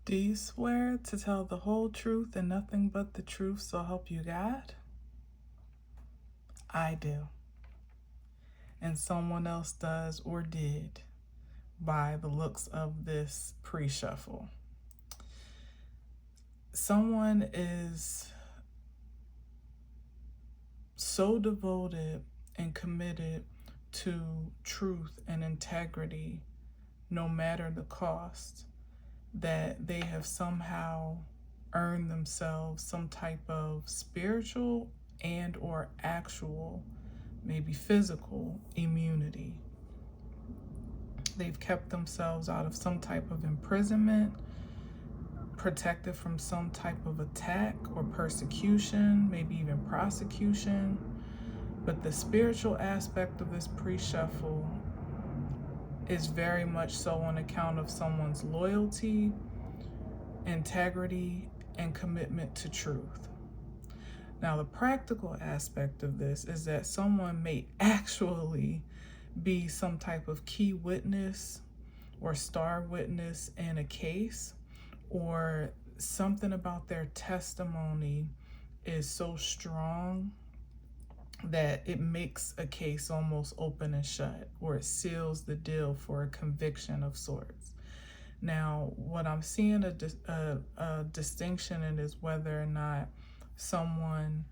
Do you swear to tell the whole truth and nothing but the truth, so help you God? I do. And someone else does or did by the looks of this pre-shuffle. Someone is so devoted and committed to truth and integrity, no matter the cost, that they have somehow earned themselves some type of spiritual and or actual, maybe physical immunity. They've kept themselves out of some type of imprisonment, protected from some type of attack or persecution, maybe even prosecution. But the spiritual aspect of this pre-shuffle is very much so on account of someone's loyalty, integrity, and commitment to truth. Now, the practical aspect of this is that someone may actually be some type of key witness or star witness in a case, or something about their testimony is so strong that it makes a case almost open and shut, or it seals the deal for a conviction of sorts. Now, what I'm seeing a distinction in is whether or not someone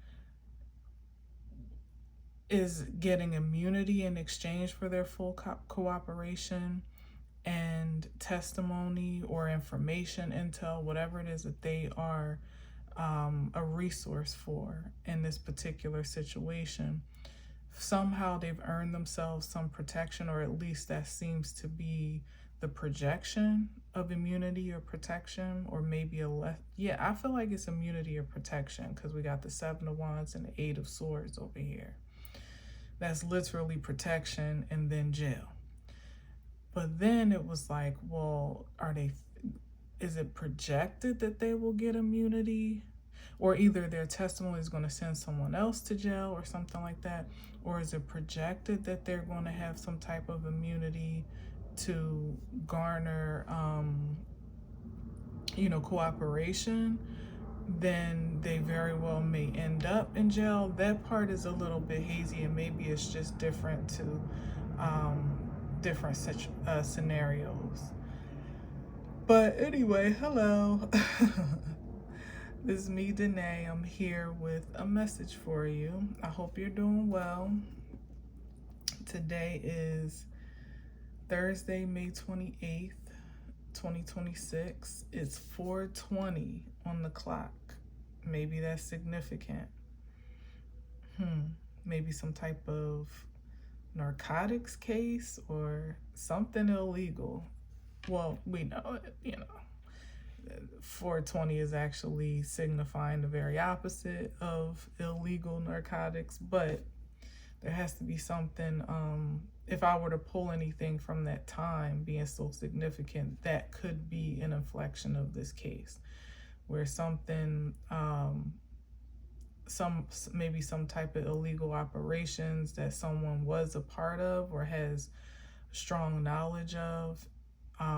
is getting immunity in exchange for their full cooperation and testimony or information, intel, whatever it is that they are a resource for in this particular situation. Somehow they've earned themselves some protection, or at least that seems to be the projection of immunity or protection, or maybe I feel like it's immunity or protection, because we got the Seven of Wands and the Eight of Swords over here. That's literally protection and then jail. But then it was like, well, is it projected that they will get immunity? Or either their testimony is going to send someone else to jail or something like that? Or is it projected that they're going to have some type of immunity to garner, cooperation? Then they very well may end up in jail. That part is a little bit hazy, and maybe it's just different to different scenarios. But anyway, hello. This is me, Danae. I'm here with a message for you. I hope you're doing well. Today is Thursday, May 28th, 2026. It's 4:20 on the clock. Maybe that's significant. Maybe some type of narcotics case or something illegal. Well, we know it, 420 is actually signifying the very opposite of illegal narcotics, but there has to be something, if I were to pull anything from that time being so significant, that could be an inflection of this case, where something, maybe some type of illegal operations that someone was a part of or has strong knowledge of,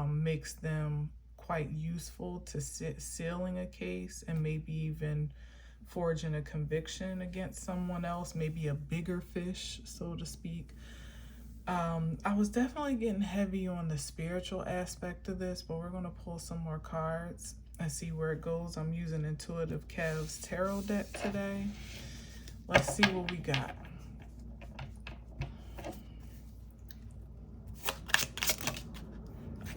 makes them quite useful to sealing a case and maybe even forging a conviction against someone else, maybe a bigger fish, so to speak. I was definitely getting heavy on the spiritual aspect of this, but we're going to pull some more cards and see where it goes. I'm using Intuitive Kev's tarot deck today. Let's see what we got.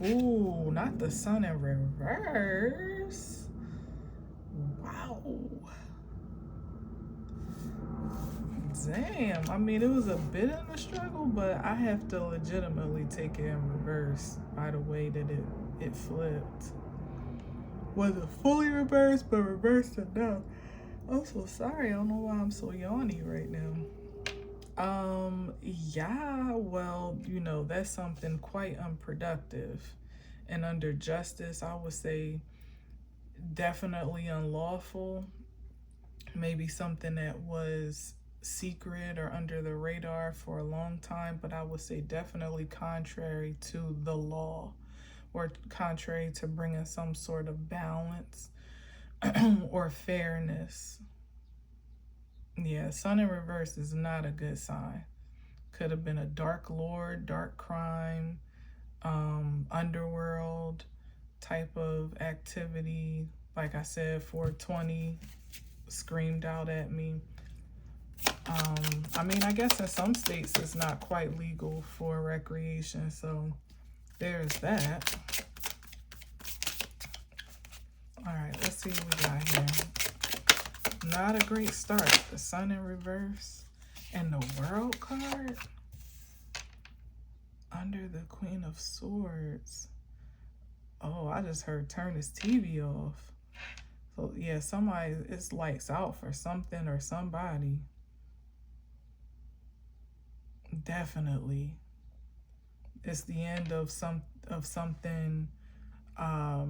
Ooh, not the Sun in reverse. Wow. Damn. I mean, it was a bit of a struggle, but I have to legitimately take it in reverse by the way that it flipped. Wasn't fully reversed, but reversed enough. I'm so sorry. I don't know why I'm so yawny right now. Yeah, well, that's something quite unproductive. And under justice, I would say definitely unlawful. Maybe something that was secret or under the radar for a long time, but I would say definitely contrary to the law, or contrary to bringing some sort of balance or fairness. Yeah, sun in reverse is not a good sign. Could have been a dark lord, dark crime, underworld type of activity. Like I said, 420 screamed out at me. I mean, I guess in some states it's not quite legal for recreation, so there's that. All right, let's see what we got here. Not a great start. The sun in reverse and the world card under the Queen of Swords. Oh, I just heard turn his TV off. So yeah, somebody, it's lights out for something or somebody. Definitely. It's the end of something, of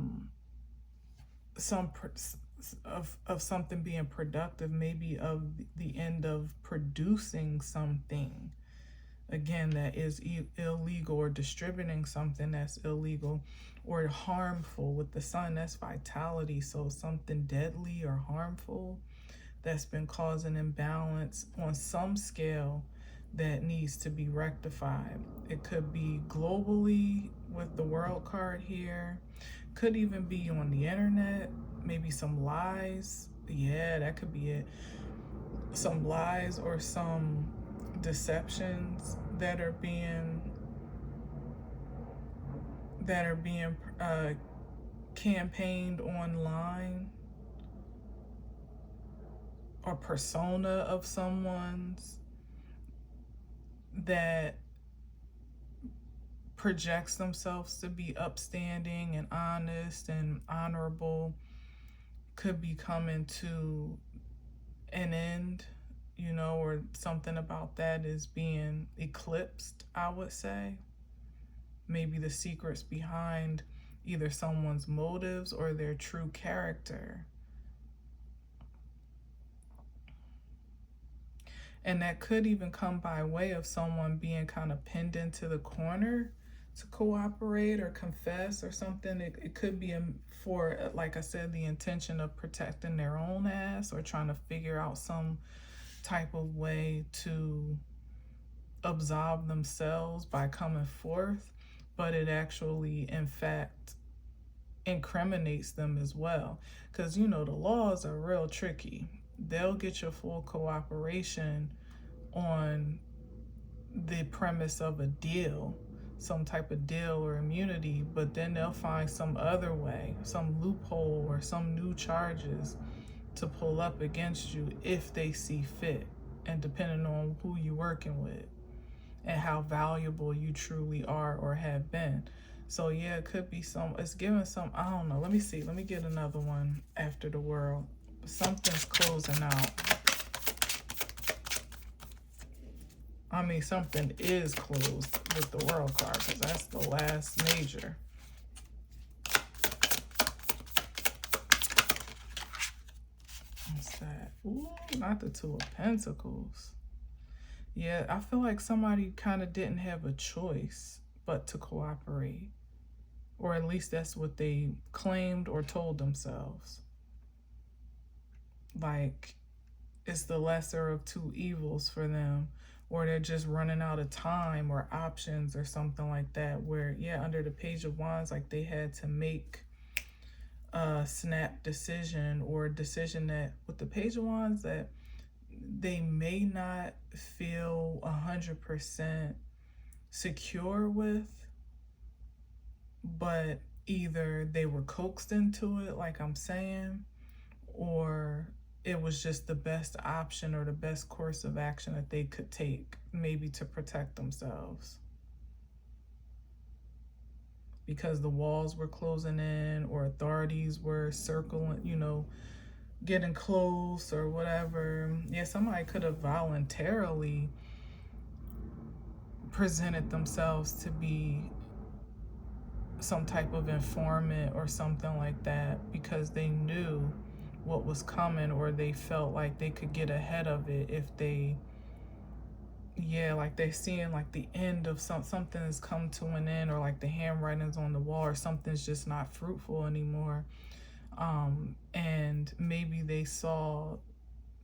something being productive, maybe of the end of producing something, again, that is illegal, or distributing something that's illegal or harmful. With the sun, that's vitality, so something deadly or harmful that's been causing imbalance on some scale that needs to be rectified. It could be globally with the world card here, could even be on the internet, maybe some lies. Yeah, that could be it. Some lies or some deceptions that are being campaigned online, or persona of someone's that projects themselves to be upstanding and honest and honorable, could be coming to an end, you know, or something about that is being eclipsed, I would say. Maybe the secrets behind either someone's motives or their true character. And that could even come by way of someone being kind of pinned into the corner to cooperate or confess or something. It could be for, like I said, the intention of protecting their own ass, or trying to figure out some type of way to absolve themselves by coming forth, but it actually, in fact, incriminates them as well. Because, you know, the laws are real tricky. They'll get your full cooperation on the premise of a deal, some type of deal or immunity, but then they'll find some other way, some loophole or some new charges to pull up against you if they see fit, and depending on who you're working with and how valuable you truly are or have been. So yeah, it could be it's giving some, I don't know, let me see, let me get another one after the world. Something's closing out. I mean, something is closed with the world card, because that's the last major. What's that? Ooh, not the Two of Pentacles. Yeah, I feel like somebody kind of didn't have a choice but to cooperate. Or at least that's what they claimed or told themselves. Like, it's the lesser of two evils for them. Or they're just running out of time or options or something like that. Where, yeah, under the Page of Wands, like they had to make a snap decision, or a decision that, with the Page of Wands, that they may not feel 100% secure with, but either they were coaxed into it, like I'm saying, or it was just the best option or the best course of action that they could take, maybe to protect themselves. Because the walls were closing in, or authorities were circling, you know, getting close or whatever. Yeah, somebody could have voluntarily presented themselves to be some type of informant or something like that, because they knew what was coming, or they felt like they could get ahead of it if they yeah, like they're seeing like the end of something has come to an end, or like the handwriting's on the wall, or something's just not fruitful anymore. And maybe they saw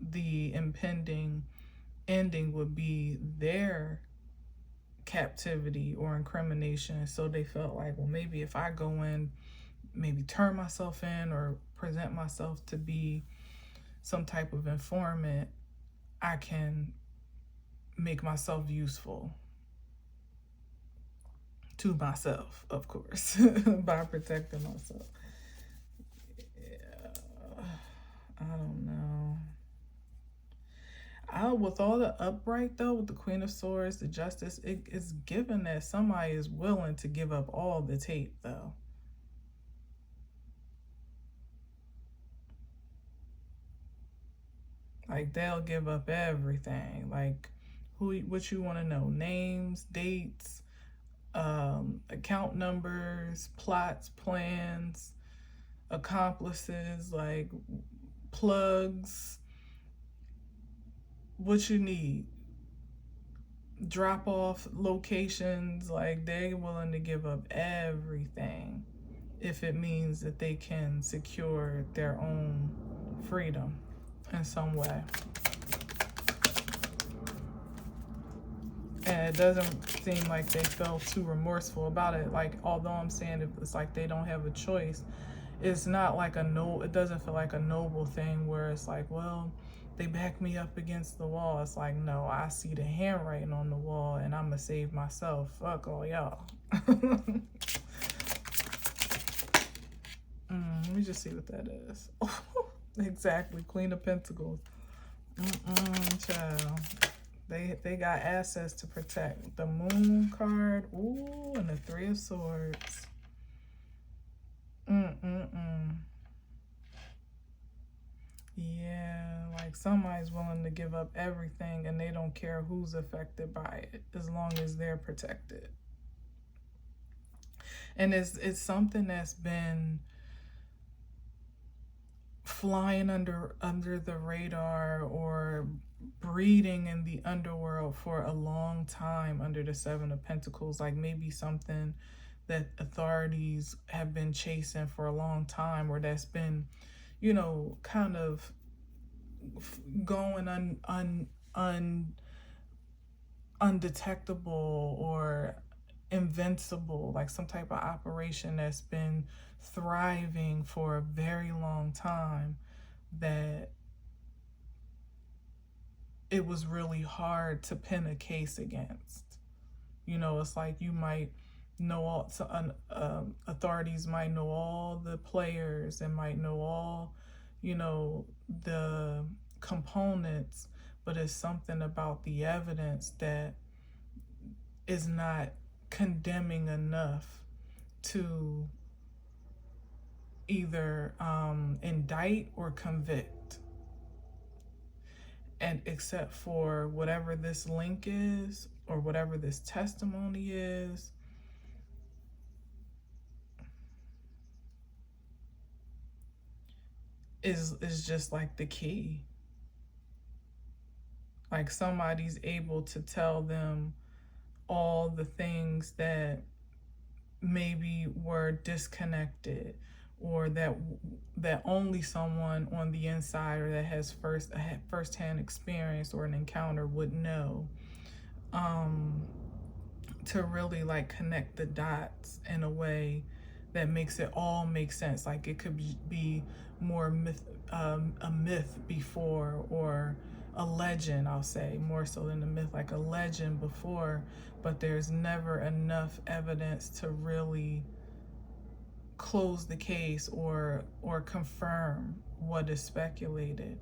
the impending ending would be their captivity or incrimination. So they felt like, well, maybe if I go in, maybe turn myself in or present myself to be some type of informant, I can make myself useful to myself, of course, by protecting myself. Yeah, I don't know. With all the upright though, with the Queen of Swords, the Justice, it is given that somebody is willing to give up all the tape though. Like they'll give up everything. Like what you want to know? Names, dates, account numbers, plots, plans, accomplices, like plugs, what you need, drop off locations. Like they're willing to give up everything if it means that they can secure their own freedom in some way. And it doesn't seem like they felt too remorseful about it. Like, although I'm saying it's like they don't have a choice, it's not like it doesn't feel like a noble thing where it's like, well, they back me up against the wall. It's like, no, I see the handwriting on the wall and I'm gonna save myself. Fuck all y'all. Let me just see what that is. Exactly, Queen of Pentacles. Child. They got assets to protect. The Moon card, ooh, and the Three of Swords. Yeah, like somebody's willing to give up everything and they don't care who's affected by it as long as they're protected. And it's something that's been flying under the radar or breeding in the underworld for a long time under the Seven of Pentacles. Like maybe something that authorities have been chasing for a long time, or that's been, you know, kind of going undetectable or invincible, like some type of operation that's been thriving for a very long time, that it was really hard to pin a case against. You know, it's like you might know all, authorities might know all the players and might know all, you know, the components, but it's something about the evidence that is not condemning enough to either indict or convict. And except for whatever this link is or whatever this testimony is just like the key. Like somebody's able to tell them all the things that maybe were disconnected, or that only someone on the inside or that has first-hand experience or an encounter would know, to really like connect the dots in a way that makes it all make sense. Like it could be more a myth before, or a legend, I'll say, more so than a myth, like a legend before, but there's never enough evidence to really close the case or confirm what is speculated.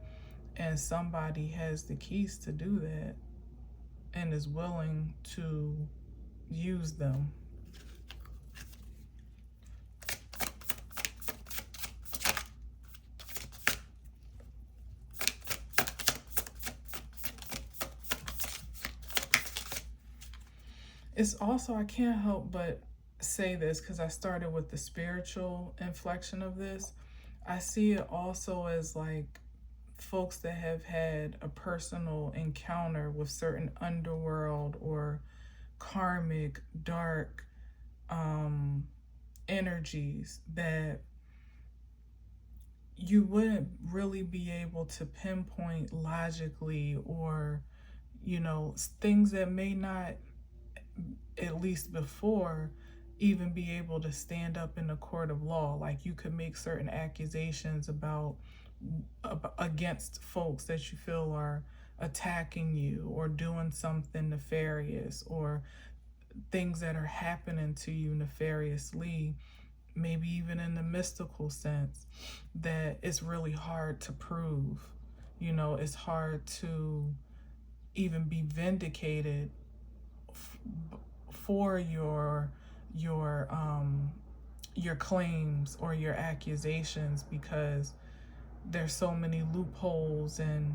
And somebody has the keys to do that and is willing to use them. It's also, I can't help but say this because I started with the spiritual inflection of this. I see it also as like folks that have had a personal encounter with certain underworld or karmic dark energies that you wouldn't really be able to pinpoint logically, or things that may not, at least before, even be able to stand up in the court of law. Like, you could make certain accusations against folks that you feel are attacking you or doing something nefarious, or things that are happening to you nefariously, maybe even in the mystical sense, that it's really hard to prove. It's hard to even be vindicated for your claims or your accusations, because there's so many loopholes and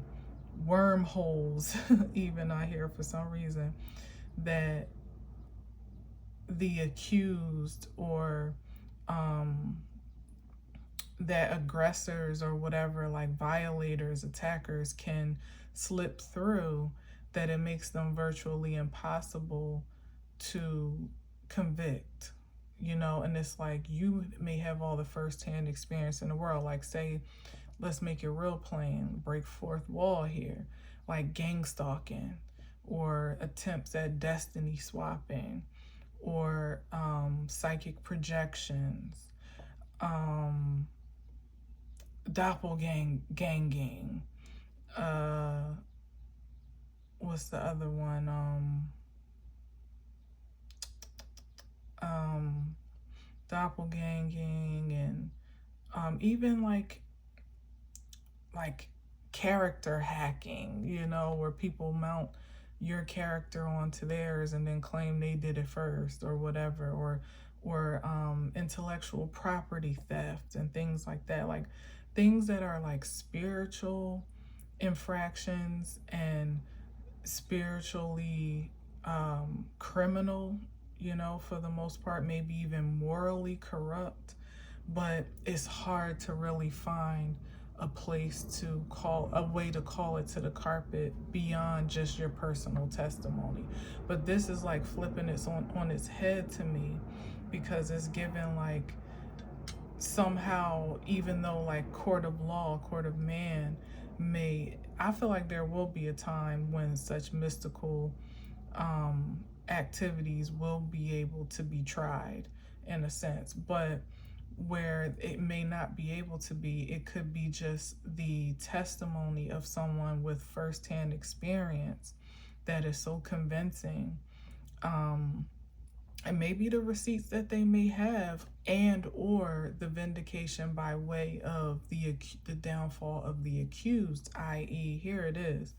wormholes even I hear, for some reason, that the accused, or that aggressors or whatever, like violators, attackers, can slip through, that it makes them virtually impossible to convict. And it's like, you may have all the first-hand experience in the world, like, say, let's make it real plain, break fourth wall here, like gang stalking, or attempts at destiny swapping, or psychic projections, doppelganging, what's the other one, doppelganging, and even like character hacking, where people mount your character onto theirs and then claim they did it first, or whatever, or intellectual property theft and things like that, like things that are like spiritual infractions and spiritually criminal, for the most part, maybe even morally corrupt. But it's hard to really find a way to call it to the carpet beyond just your personal testimony. But this is like flipping it on its head to me, because it's given like, somehow, even though like court of law, court of man, I feel like there will be a time when such mystical activities will be able to be tried, in a sense. But where it may not be able to be, it could be just the testimony of someone with firsthand experience that is so convincing, and maybe the receipts that they may have, and or the vindication by way of the downfall of the accused, i.e., here it is.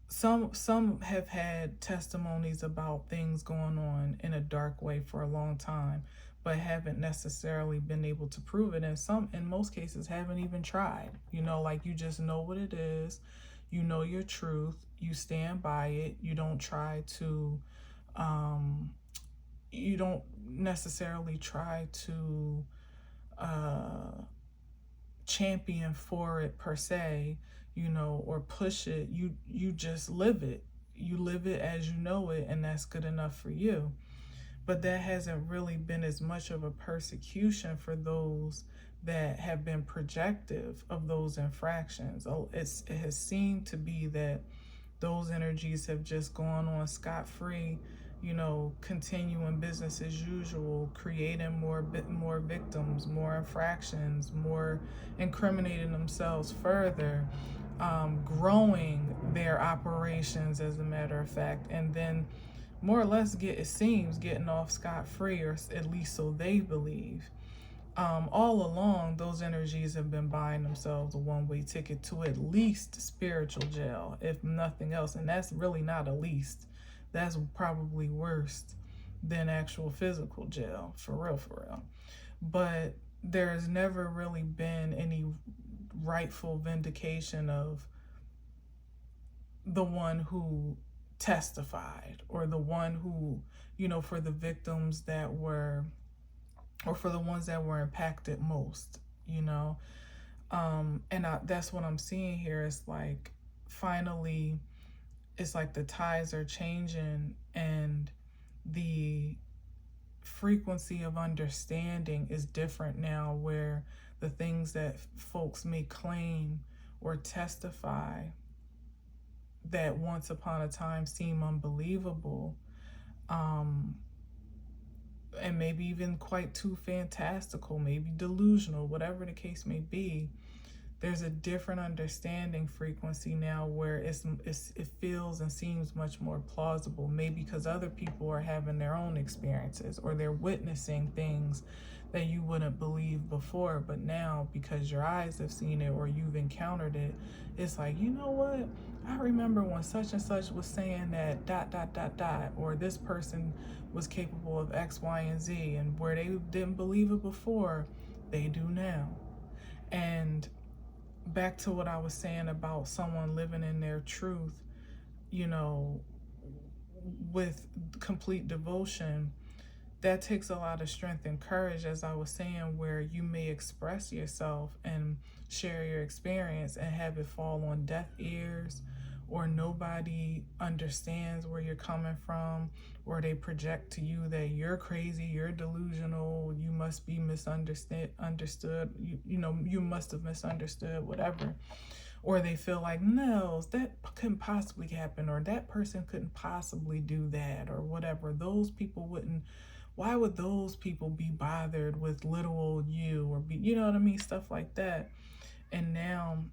Some have had testimonies about things going on in a dark way for a long time, but haven't necessarily been able to prove it. And in most cases, haven't even tried. Like, you just know what it is, your truth, you stand by it, you don't try to, you don't necessarily try to champion for it per se, or push it. You just live it. You live it as you know it, and that's good enough for you. But that hasn't really been as much of a persecution for those that have been projective of those infractions. It has seemed to be that those energies have just gone on scot-free, continuing business as usual, creating more victims, more infractions, more incriminating themselves further, growing their operations, as a matter of fact, and then more or less getting off scot-free, or at least so they believe. All along, those energies have been buying themselves a one-way ticket to at least spiritual jail, if nothing else. And that's really not a least. That's probably worse than actual physical jail, for real. But there's never really been any rightful vindication of the one who testified, or the one who, for the victims that were, or for the ones that were impacted most, That's what I'm seeing here. It's like finally, it's like the tides are changing, and the frequency of understanding is different now, where the things that folks may claim or testify that once upon a time seem unbelievable, and maybe even quite too fantastical, maybe delusional, whatever the case may be, there's a different understanding frequency now where it feels and seems much more plausible, maybe because other people are having their own experiences or they're witnessing things that you wouldn't believe before, but now because your eyes have seen it or you've encountered it, it's like, you know what, I remember when such and such was saying that ... or this person was capable of X, Y, and Z, and where they didn't believe it before, they do now. And back to what I was saying about someone living in their truth, you know, with complete devotion, that takes a lot of strength and courage, as I was saying, where you may express yourself and share your experience and have it fall on deaf ears, or nobody understands where you're coming from, or they project to you that you're crazy, you're delusional, you must be understood, you must have misunderstood, whatever. Or they feel like, no, that couldn't possibly happen, or that person couldn't possibly do that, or whatever. Those people wouldn't, why would those people be bothered with little old you, or be, you know what I mean, stuff like that. And now,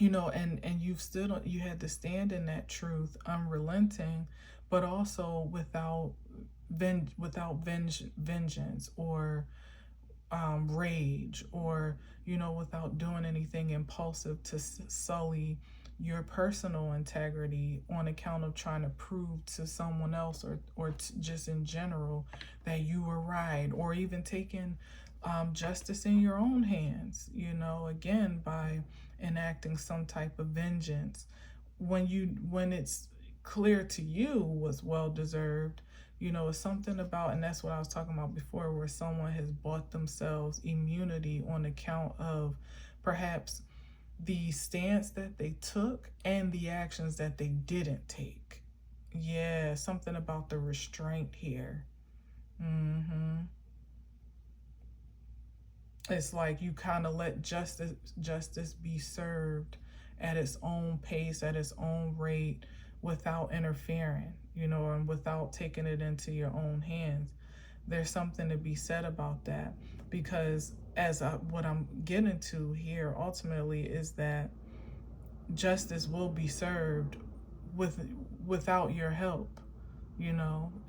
and you had to stand in that truth, unrelenting, but also without vengeance, or rage, or without doing anything impulsive to sully your personal integrity on account of trying to prove to someone else, or just in general, that you were right, or even taking justice in your own hands, again, by enacting some type of vengeance when it's clear to you was well deserved. It's something about, and that's what I was talking about before, where someone has bought themselves immunity on account of perhaps the stance that they took and the actions that they didn't take. Yeah, something about the restraint here. It's like you kind of let justice be served at its own pace, at its own rate, without interfering, and without taking it into your own hands. There's something to be said about that, because what I'm getting to here ultimately is that justice will be served without your help.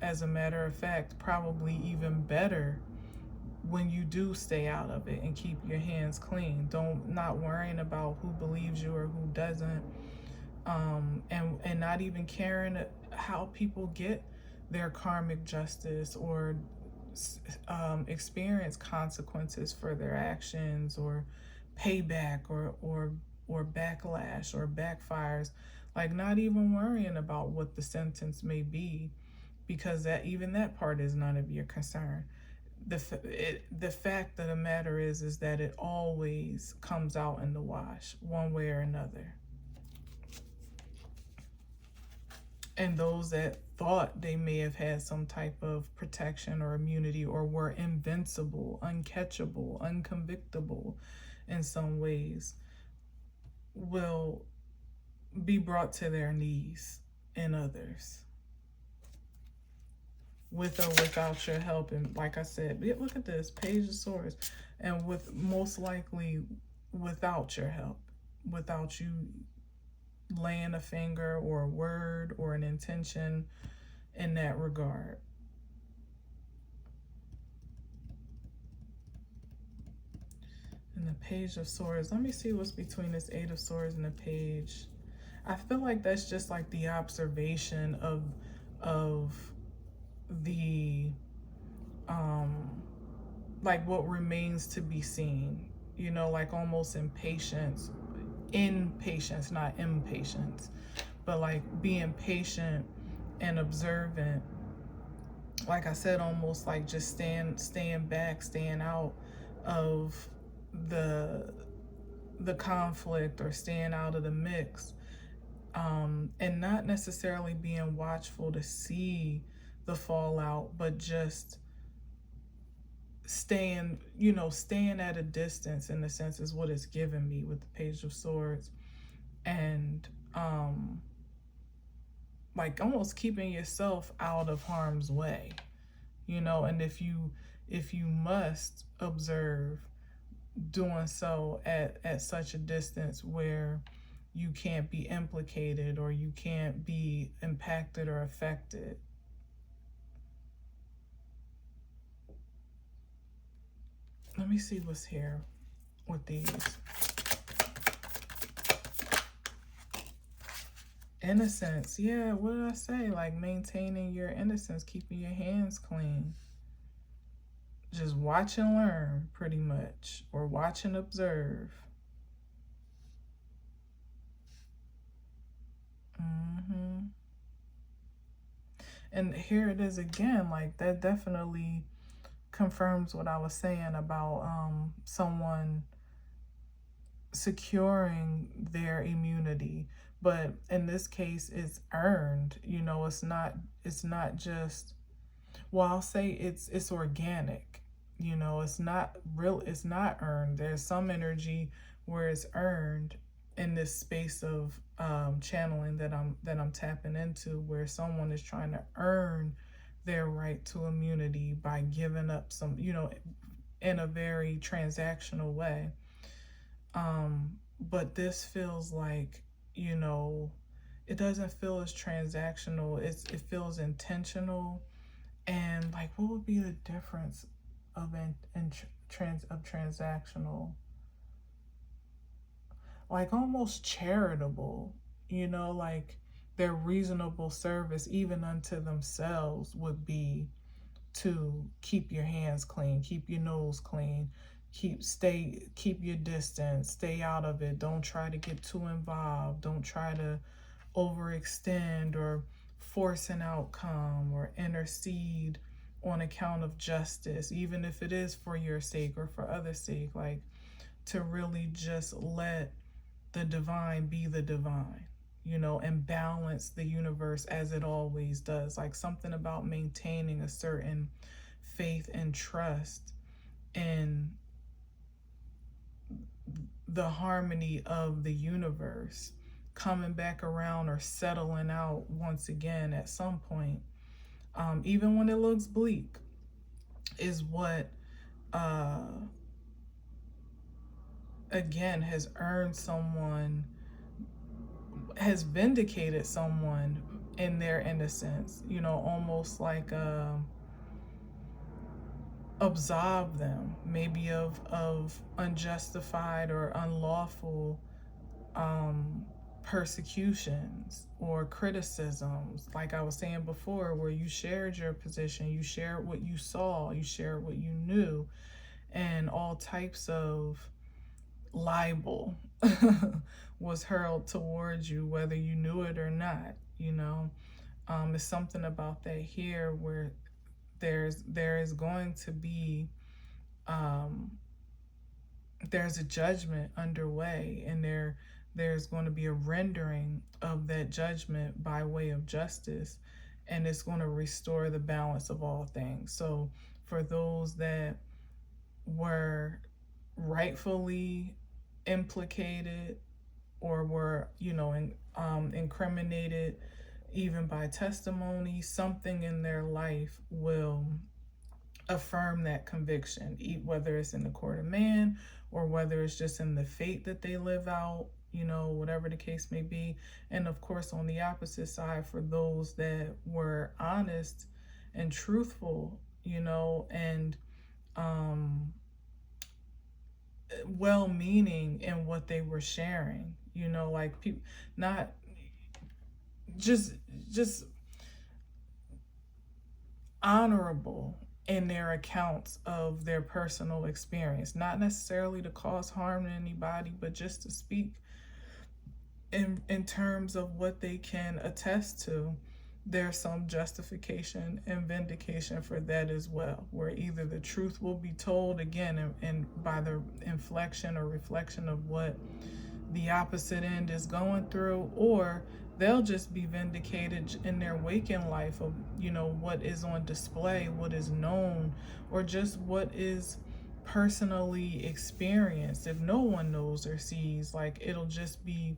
As a matter of fact, probably even better when you do stay out of it and keep your hands clean. Not worrying about who believes you or who doesn't, and not even caring how people get their karmic justice, or experience consequences for their actions, or payback, or backlash, or backfires. Like, not even worrying about what the sentence may be, because that part is none of your concern. The fact of the matter is that it always comes out in the wash, one way or another. And those that thought they may have had some type of protection or immunity, or were invincible, uncatchable, unconvictable in some ways, will be brought to their knees in others, with or without your help. And like I said, look at this Page of Swords, and most likely without your help, without you laying a finger or a word or an intention in that regard. And the Page of Swords, let me see what's between this Eight of Swords and the Page. I feel like that's just like the observation of the like what remains to be seen, like almost impatience, not impatience, but like being patient and observant. Like I said, almost like just staying back, staying out of the the conflict or staying out of the mix, and not necessarily being watchful to see the fallout, but just staying at a distance, in a sense, is what it's given me with the Page of Swords. And like almost keeping yourself out of harm's way, and if you must observe, doing so at such a distance where you can't be implicated or you can't be impacted or affected. Let me see what's here with these. Innocence. Yeah, what did I say? Like maintaining your innocence, keeping your hands clean. Just watch and learn, pretty much, or watch and observe. And here it is again, like that definitely confirms what I was saying about someone securing their immunity. But in this case, it's earned. It's not just, well, I'll say it's organic. It's not real, it's not earned. There's some energy where it's earned in this space of channeling that I'm tapping into, where someone is trying to earn their right to immunity by giving up some, in a very transactional way. But this feels like, it doesn't feel as transactional. It feels intentional. And like, what would be the difference of transactional? Like almost charitable, like their reasonable service even unto themselves would be to keep your hands clean, keep your nose clean, keep your distance, stay out of it. Don't try to get too involved. Don't try to overextend or force an outcome or intercede on account of justice, even if it is for your sake or for others' sake. Like, to really just let the divine be the divine, and balance the universe as it always does. Like something about maintaining a certain faith and trust in the harmony of the universe coming back around or settling out once again at some point, even when it looks bleak, is what again has earned someone, has vindicated someone in their innocence, almost like absolve them maybe of unjustified or unlawful persecutions or criticisms, like I was saying before, where you shared your position, you shared what you saw, you shared what you knew, and all types of libel was hurled towards you, whether you knew it or not. It's something about that here where there is going to be there's a judgment underway, and there's going to be a rendering of that judgment by way of justice, and it's going to restore the balance of all things. So for those that were rightfully implicated or were incriminated even by testimony, something in their life will affirm that conviction, whether it's in the court of man or whether it's just in the fate that they live out, whatever the case may be. And of course, on the opposite side, for those that were honest and truthful, and well-meaning in what they were sharing, like people, not just honorable in their accounts of their personal experience, not necessarily to cause harm to anybody, but just to speak in terms of what they can attest to, there's some justification and vindication for that as well, where either the truth will be told again, and by the inflection or reflection of what the opposite end is going through, or they'll just be vindicated in their waking life of, what is on display, what is known, or just what is personally experienced. If no one knows or sees, like, it'll just be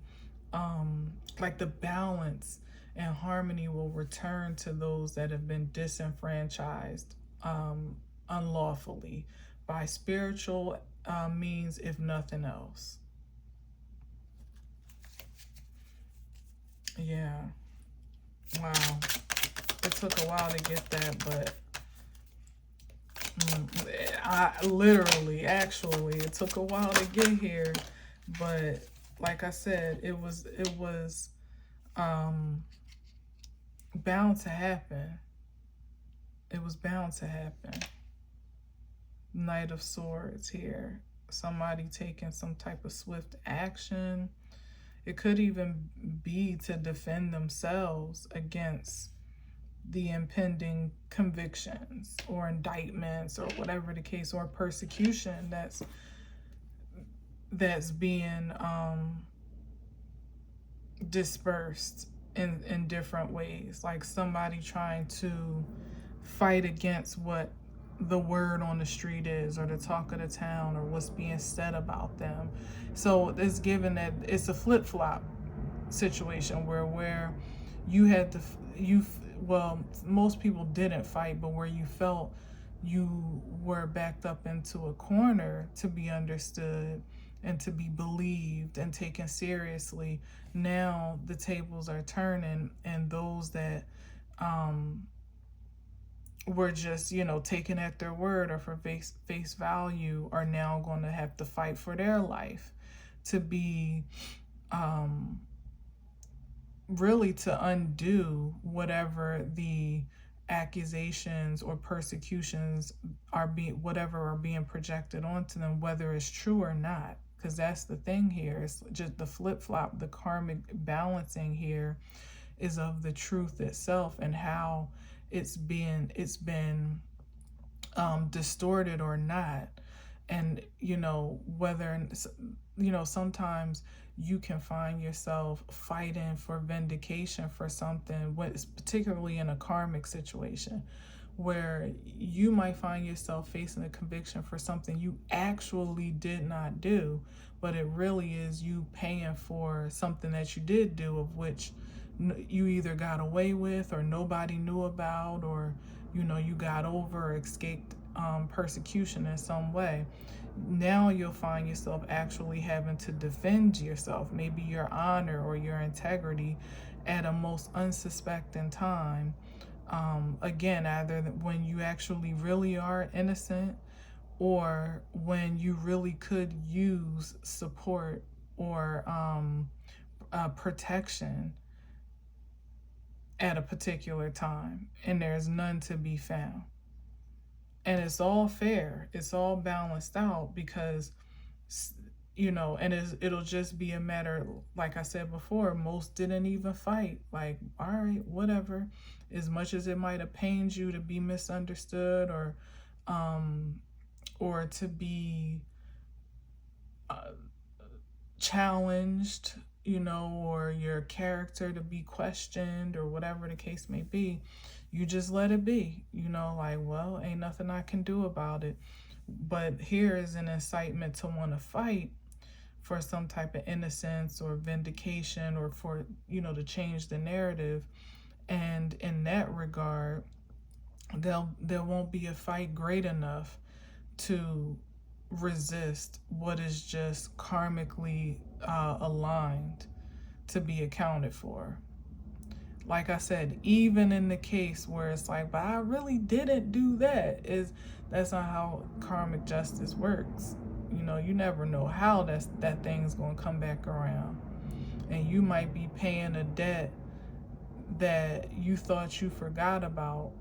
like the balance and harmony will return to those that have been disenfranchised unlawfully by spiritual means, if nothing else. Yeah. Wow. It took a while to get that, but actually, it took a while to get here. But like I said, it was bound to happen. It was bound to happen. Knight of Swords here. Somebody taking some type of swift action. It could even be to defend themselves against the impending convictions or indictments or whatever the case, or persecution that's being dispersed in different ways. Like somebody trying to fight against what the word on the street is, or the talk of the town, or what's being said about them. So it's given that it's a flip-flop situation where you had to, well, most people didn't fight, but where you felt you were backed up into a corner to be understood and to be believed and taken seriously, now the tables are turning, and those that were just, taken at their word or for face value are now going to have to fight for their life to be really to undo whatever the accusations or persecutions are being projected onto them, whether it's true or not. Because that's the thing here. It's just the flip-flop, the karmic balancing here is of the truth itself and how it's been distorted or not. And whether sometimes you can find yourself fighting for vindication for something, particularly in a karmic situation, where you might find yourself facing a conviction for something you actually did not do, but it really is you paying for something that you did do, of which you either got away with or nobody knew about, or you got over or escaped persecution in some way. Now you'll find yourself actually having to defend yourself, maybe your honor or your integrity, at a most unsuspecting time. Again, either when you actually really are innocent, or when you really could use support or protection at a particular time, and there's none to be found. And it's all fair, it's all balanced out, because and it'll just be a matter, like I said before, most didn't even fight. Like, all right, whatever. As much as it might have pained you to be misunderstood, or to be challenged, or your character to be questioned, or whatever the case may be, you just let it be, like, well, ain't nothing I can do about it. But here is an incitement to want to fight for some type of innocence or vindication, or for, to change the narrative. And in that regard, there won't be a fight great enough to resist what is just karmically aligned to be accounted for. Like I said, even in the case where it's like, but I really didn't do that, that's not how karmic justice works. You never know how that thing's gonna come back around, and you might be paying a debt that you thought you forgot about.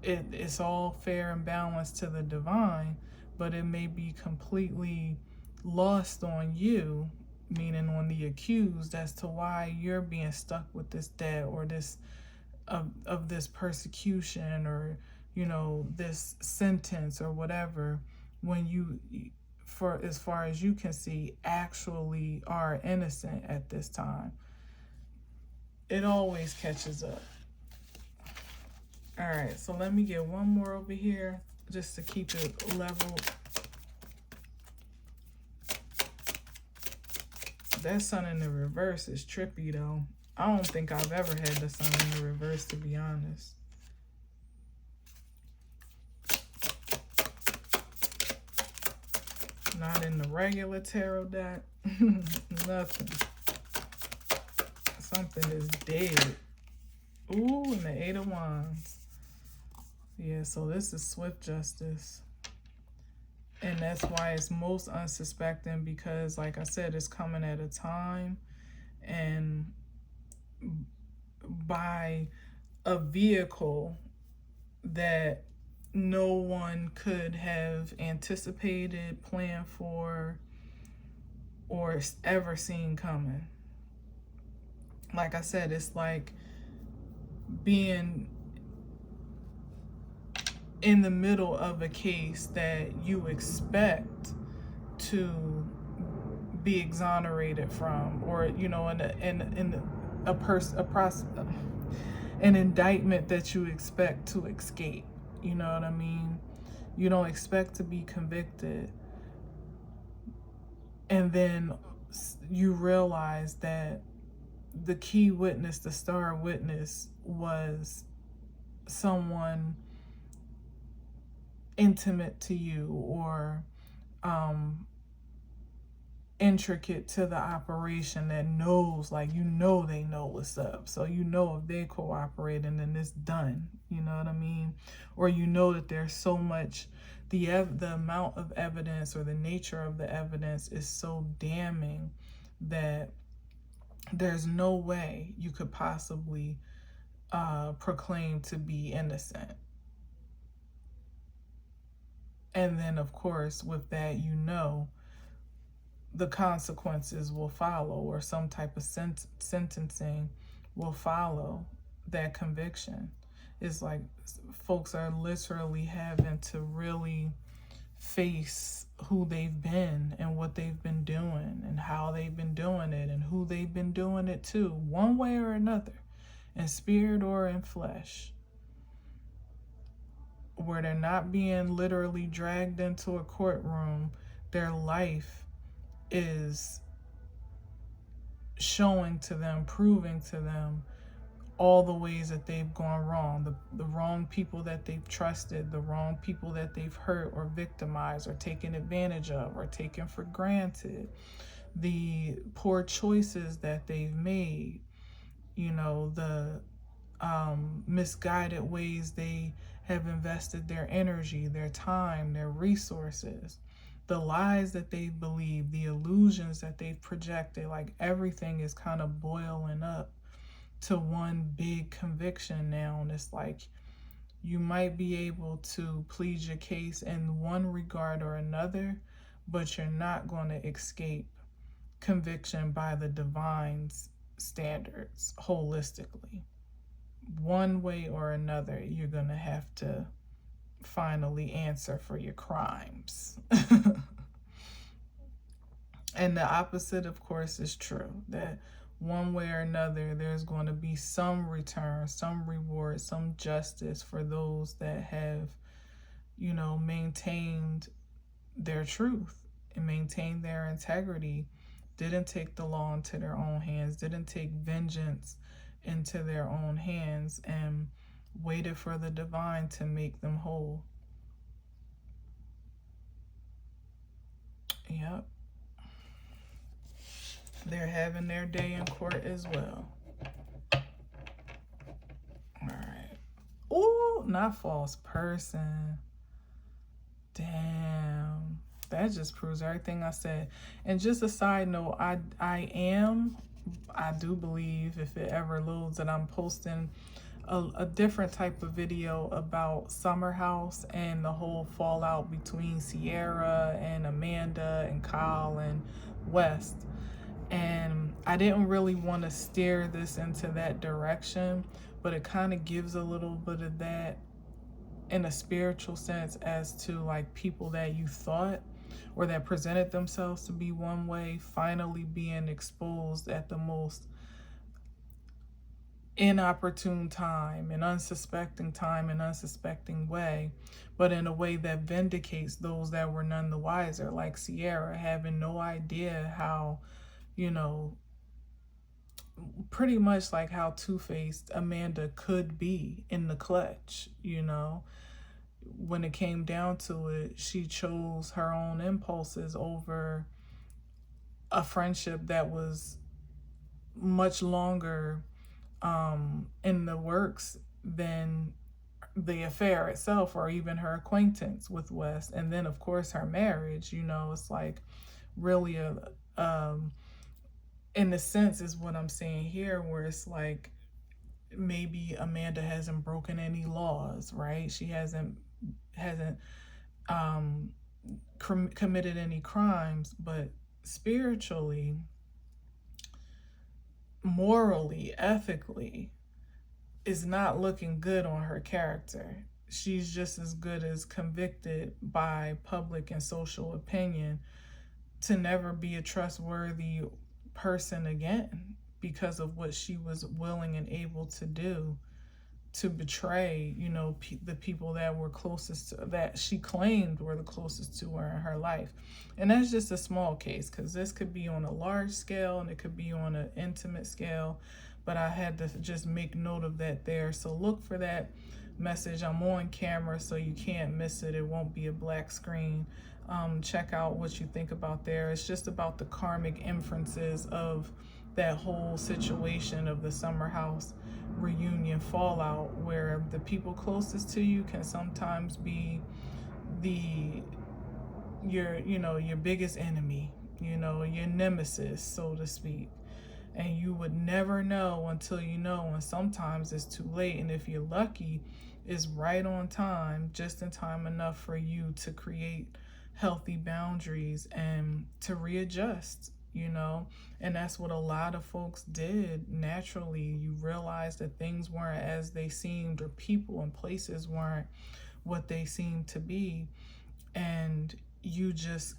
It's all fair and balanced to the divine, but it may be completely lost on you, meaning on the accused, as to why you're being stuck with this debt, or this of this persecution, or, you know, this sentence or whatever, when you, for as far as you can see, actually are innocent at this time. It always catches up. All right, so let me get one more over here just to keep it level. That sun in the reverse is trippy though. I don't think I've ever had the sun in the reverse, to be honest. Not in the regular tarot deck. Nothing. Something is dead. Ooh, and the 8 of Wands. Yeah, so this is swift justice. And that's why it's most unsuspecting, because, like I said, it's coming at a time and by a vehicle that no one could have anticipated, planned for, or ever seen coming. Like I said, it's like being in the middle of a case that you expect to be exonerated from, or, you know, an indictment that you expect to escape. You know what I mean? You don't expect to be convicted, and then you realize that the key witness, the star witness, was someone intimate to you, or intricate to the operation, that knows, like, you know, they know what's up. So you know if they cooperate, and then it's done. You know what I mean? Or you know that there's so much, the amount of evidence or the nature of the evidence is so damning that there's no way you could possibly proclaim to be innocent. And then, of course, with that, you know, the consequences will follow, or some type of sentencing will follow that conviction. It's like folks are literally having to really face who they've been and what they've been doing and how they've been doing it and who they've been doing it to, one way or another, in spirit or in flesh, where they're not being literally dragged into a courtroom. Their life is showing to them, proving to them all the ways that they've gone wrong, the wrong people that they've trusted, the wrong people that they've hurt or victimized or taken advantage of or taken for granted, the poor choices that they've made, you know, the misguided ways they have invested their energy, their time, their resources, the lies that they believe, the illusions that they've projected. Like, everything is kind of boiling up to one big conviction now. And it's like, you might be able to plead your case in one regard or another, but you're not going to escape conviction by the divine's standards holistically. One way or another, you're going to have to finally answer for your crimes. And the opposite, of course, is true. That one way or another, there's going to be some return, some reward, some justice for those that have, you know, maintained their truth and maintained their integrity, didn't take the law into their own hands, didn't take vengeance into their own hands, and waited for the divine to make them whole. Yep. They're having their day in court as well. All right. Ooh, not false person. Damn. That just proves everything I said. And just a side note, I do believe, if it ever loads, that I'm posting a different type of video about Summer House and the whole fallout between Sierra and Amanda and Kyle and West. And I didn't really want to steer this into that direction, but it kind of gives a little bit of that in a spiritual sense as to like people that you thought or that presented themselves to be one way finally being exposed at the most inopportune time and unsuspecting time and unsuspecting way, but in a way that vindicates those that were none the wiser, like Sierra having no idea how, you know, pretty much like how two-faced Amanda could be in the clutch, you know. When it came down to it, she chose her own impulses over a friendship that was much longer in the works than the affair itself or even her acquaintance with West. And then, of course, her marriage, you know, it's like really in a sense is what I'm saying here, where it's like maybe Amanda hasn't broken any laws, right? She hasn't committed any crimes, but spiritually, morally, ethically, is not looking good on her character. She's just as good as convicted by public and social opinion to never be a trustworthy person again because of what she was willing and able to do to betray, you know, the people that were closest to, that she claimed were the closest to her in her life. And that's just a small case, because this could be on a large scale and it could be on an intimate scale, but I had to just make note of that there. So look for that message. I'm on camera, so you can't miss it. It won't be a black screen. Check out what you think about there. It's just about the karmic inferences of that whole situation of the summer house reunion fallout, where the people closest to you can sometimes be your biggest enemy, your nemesis, so to speak. And you would never know until you know, and sometimes it's too late. And if you're lucky, it's right on time, just in time enough for you to create healthy boundaries and to readjust, and that's what a lot of folks did naturally. You realize that things weren't as they seemed, or people and places weren't what they seemed to be, and you just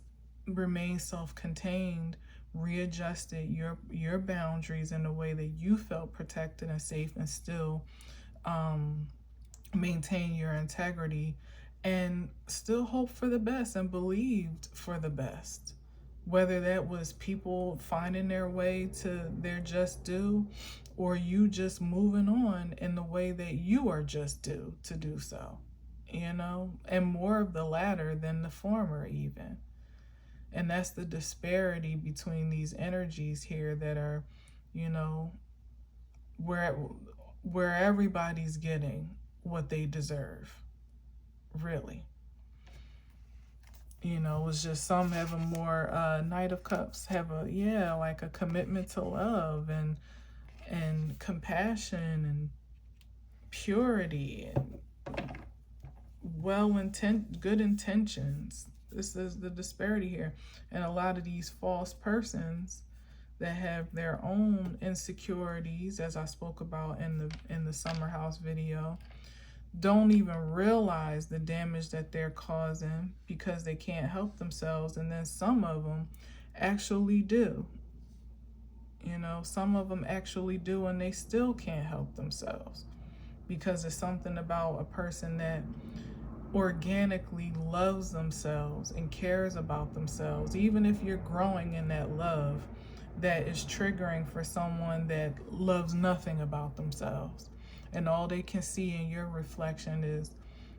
remain self-contained, readjusted your boundaries in a way that you felt protected and safe, and still maintain your integrity and still hope for the best and believed for the best. Whether that was people finding their way to their just due, or you just moving on in the way that you are just due to do so, and more of the latter than the former even. And that's the disparity between these energies here that are, where everybody's getting what they deserve, really. It's just some have a more Knight of Cups have like a commitment to love and compassion and purity and good intentions. This is the disparity here. And a lot of these false persons that have their own insecurities, as I spoke about in the summer house video, don't even realize the damage that they're causing because they can't help themselves. And then some of them actually do. Some of them actually do, and they still can't help themselves because it's something about a person that organically loves themselves and cares about themselves, even if you're growing in that love, that is triggering for someone that loves nothing about themselves. And all they can see in your reflection is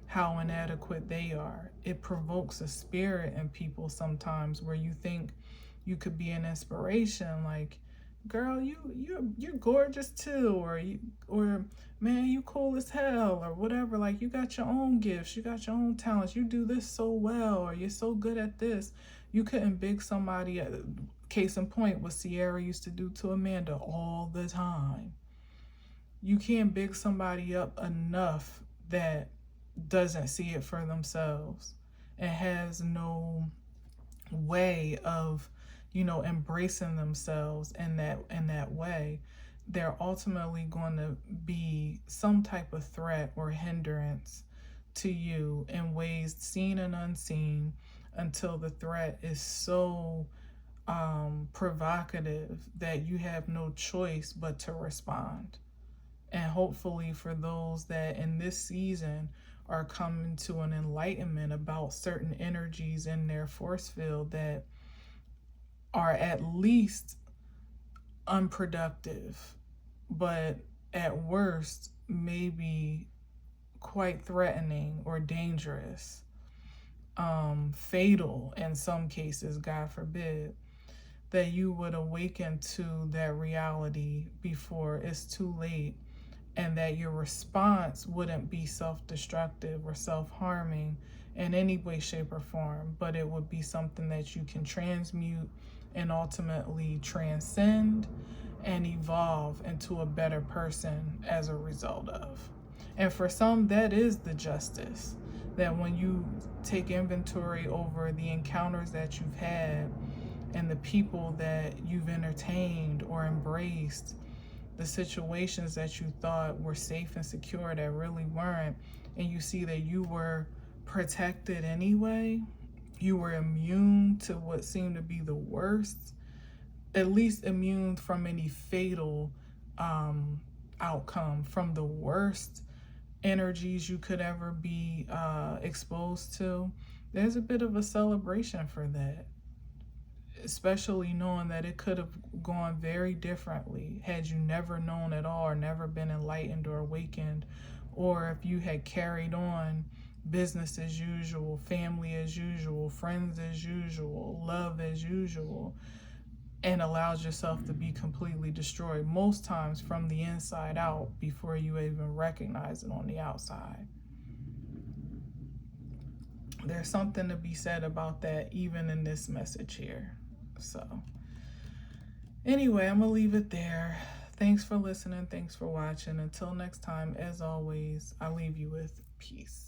how inadequate they are. It provokes a spirit in people sometimes where you think you could be an inspiration, like, girl, you're gorgeous too, or man, you cool as hell, or whatever. Like, you got your own gifts, you got your own talents, you do this so well, or you're so good at this. You couldn't big somebody. Case in point, what Sierra used to do to Amanda all the time. You can't big somebody up enough that doesn't see it for themselves and has no way of, embracing themselves in that way. they're ultimately going to be some type of threat or hindrance to you in ways seen and unseen, until the threat is so provocative that you have no choice but to respond. And hopefully, for those that in this season are coming to an enlightenment about certain energies in their force field that are at least unproductive, but at worst maybe quite threatening or dangerous, fatal in some cases, God forbid, that you would awaken to that reality before it's too late, and that your response wouldn't be self-destructive or self-harming in any way, shape, or form, but it would be something that you can transmute and ultimately transcend and evolve into a better person as a result of. And for some, that is the justice, that when you take inventory over the encounters that you've had and the people that you've entertained or embraced, the situations that you thought were safe and secure that really weren't, and you see that you were protected anyway, you were immune to what seemed to be the worst, at least immune from any fatal outcome, from the worst energies you could ever be exposed to. There's a bit of a celebration for that, especially knowing that it could have gone very differently had you never known at all, or never been enlightened or awakened, or if you had carried on business as usual, family as usual, friends as usual, love as usual, and allowed yourself to be completely destroyed, most times from the inside out, before you even recognize it on the outside. There's something to be said about that, even in this message here. So anyway, I'm gonna leave it there. Thanks for listening. Thanks for watching. Until next time, as always, I leave you with peace.